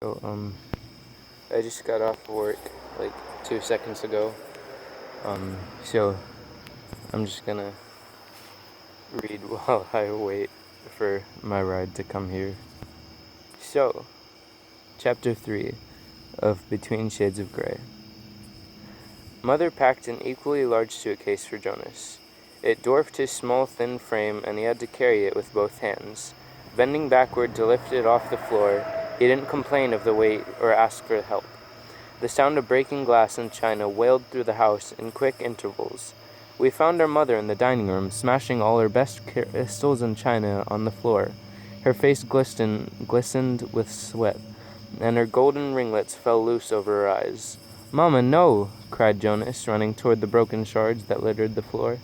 So, I just got off work like 2 seconds ago. So I'm just gonna read while I wait for my ride to come here. So, Chapter 3 of Between Shades of Grey. Mother packed an equally large suitcase for Jonas. It dwarfed his small, thin frame, and he had to carry it with both hands. Bending backward to lift it off the floor, he didn't complain of the weight or ask for help. The sound of breaking glass and china wailed through the house in quick intervals. We found our mother in the dining room, smashing all her best crystals and china on the floor. Her face glistened with sweat, and her golden ringlets fell loose over her eyes. "Mama, no!" cried Jonas, running toward the broken shards that littered the floor.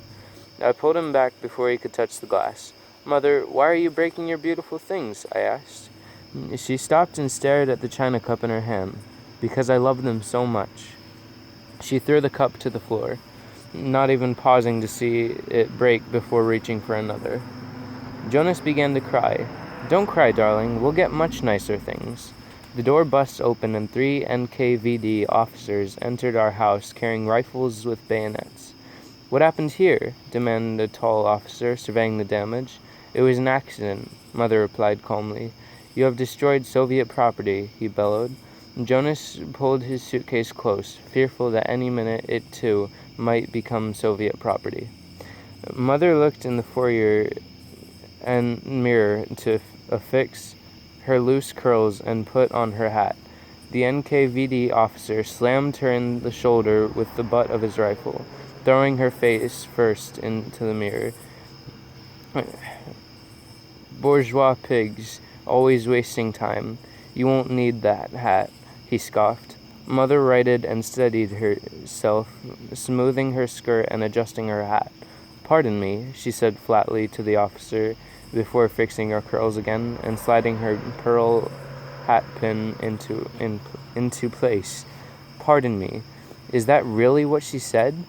I pulled him back before he could touch the glass. "Mother, why are you breaking your beautiful things?" I asked. She stopped and stared at the china cup in her hand. "Because I love them so much." She threw the cup to the floor, not even pausing to see it break before reaching for another. Jonas began to cry. "Don't cry, darling. We'll get much nicer things." The door burst open and 3 NKVD officers entered our house carrying rifles with bayonets. "What happened here?" demanded a tall officer, surveying the damage. "It was an accident," Mother replied calmly. "You have destroyed Soviet property," he bellowed. Jonas pulled his suitcase close, fearful that any minute it, too, might become Soviet property. Mother looked in the foyer and mirror to affix her loose curls and put on her hat. The NKVD officer slammed her in the shoulder with the butt of his rifle, throwing her face first into the mirror. "Bourgeois pigs, always wasting time. You won't need that hat," he scoffed. Mother righted and steadied herself, smoothing her skirt and adjusting her hat. "Pardon me," she said flatly to the officer before fixing her curls again and sliding her pearl hat pin into place. "Pardon me. Is that really what she said?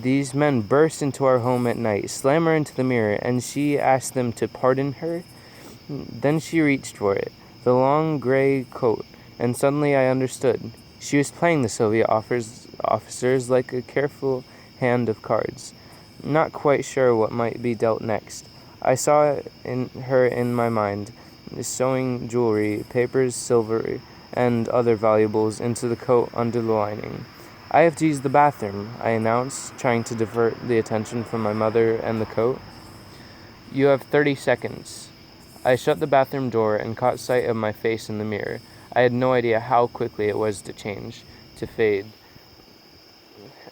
These men burst into our home at night, slam her into the mirror, and she asked them to pardon her?" Then she reached for it, the long gray coat, and suddenly I understood. She was playing the Soviet officers like a careful hand of cards, not quite sure what might be dealt next. I saw her in my mind, sewing jewelry, papers, silver, and other valuables into the coat under the lining. "I have to use the bathroom," I announced, trying to divert the attention from my mother and the coat. "You have 30 seconds. I shut the bathroom door and caught sight of my face in the mirror. I had no idea how quickly it was to change, to fade.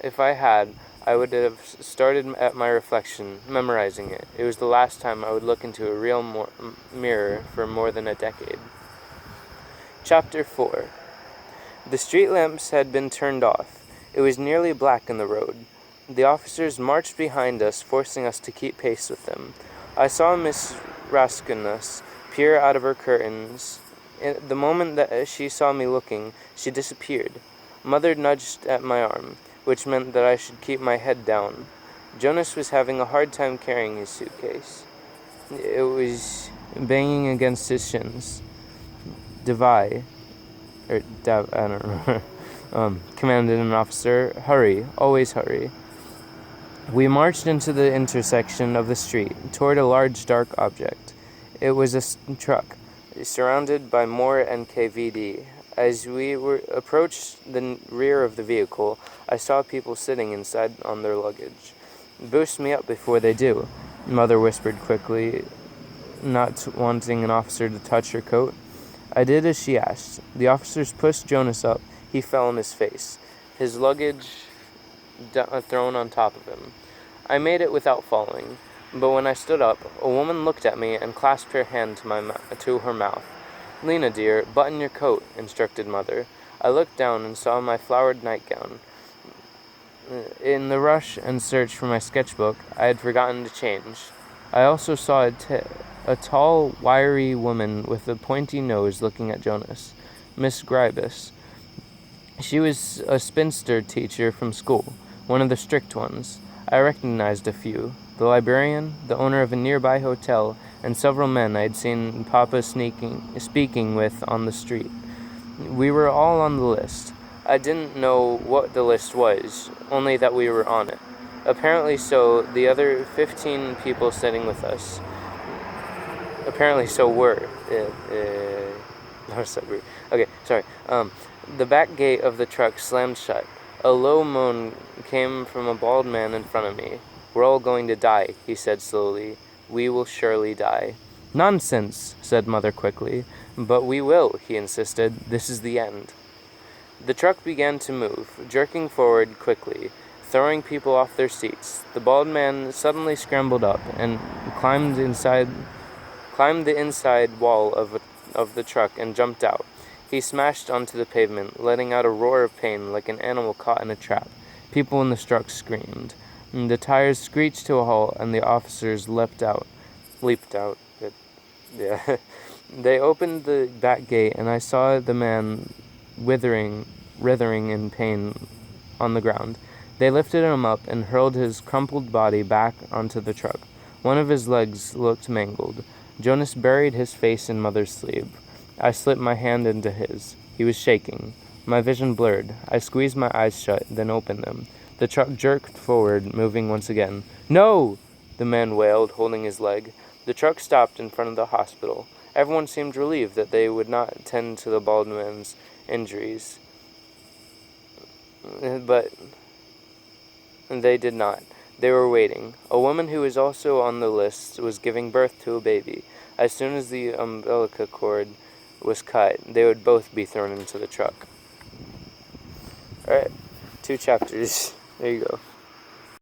If I had, I would have started at my reflection, memorizing it. It was the last time I would look into a real mirror for more than a decade. Chapter 4. The street lamps had been turned off. It was nearly black in the road. The officers marched behind us, forcing us to keep pace with them. I saw Miss Raskunas peer out of her curtains. The moment that she saw me looking, she disappeared. Mother nudged at my arm, which meant that I should keep my head down. Jonas was having a hard time carrying his suitcase. It was banging against his shins. "Davai," I don't remember, commanded an officer. "Hurry, always hurry." We marched into the intersection of the street, toward a large dark object. It was a truck, surrounded by more NKVD. As we approached the rear of the vehicle, I saw people sitting inside on their luggage. "Boost me up before they do," Mother whispered quickly, not wanting an officer to touch her coat. I did as she asked. The officers pushed Jonas up. He fell on his face, his luggage thrown on top of him. I made it without falling, but when I stood up, a woman looked at me and clasped her hand to her mouth. "Lena, dear, button your coat," instructed Mother. I looked down and saw my flowered nightgown. In the rush and search for my sketchbook, I had forgotten to change. I also saw a tall, wiry woman with a pointy nose looking at Jonas, Miss Gribus. She was a spinster teacher from school, one of the strict ones. I recognized a few: the librarian, the owner of a nearby hotel, and several men I had seen Papa speaking with on the street. We were all on the list. I didn't know what the list was, only that we were on it. Apparently so, the other 15 people sitting with us. Apparently so were. No, sorry. Okay, sorry. The back gate of the truck slammed shut. A low moan came from a bald man in front of me. We're all going to die, he said slowly. We will surely die. Nonsense, said Mother quickly. But we will, he insisted. This is the end. The truck began to move, jerking forward quickly, throwing people off their seats. The bald man suddenly scrambled up and climbed the inside wall of the truck and jumped out. He smashed onto the pavement, letting out a roar of pain like an animal caught in a trap. People in the truck screamed. The tires screeched to a halt, and the officers leaped out. Yeah. They opened the back gate, and I saw the man writhing in pain on the ground. They lifted him up and hurled his crumpled body back onto the truck. One of his legs looked mangled. Jonas buried his face in Mother's sleeve. I slipped my hand into his. He was shaking. My vision blurred. I squeezed my eyes shut, then opened them. The truck jerked forward, moving once again. No! The man wailed, holding his leg. The truck stopped in front of the hospital. Everyone seemed relieved that they would not tend to the bald man's injuries. But they did not. They were waiting. A woman who was also on the list was giving birth to a baby. As soon as the umbilical cord was cut, they would both be thrown into the truck. Alright, 2 chapters. There you go.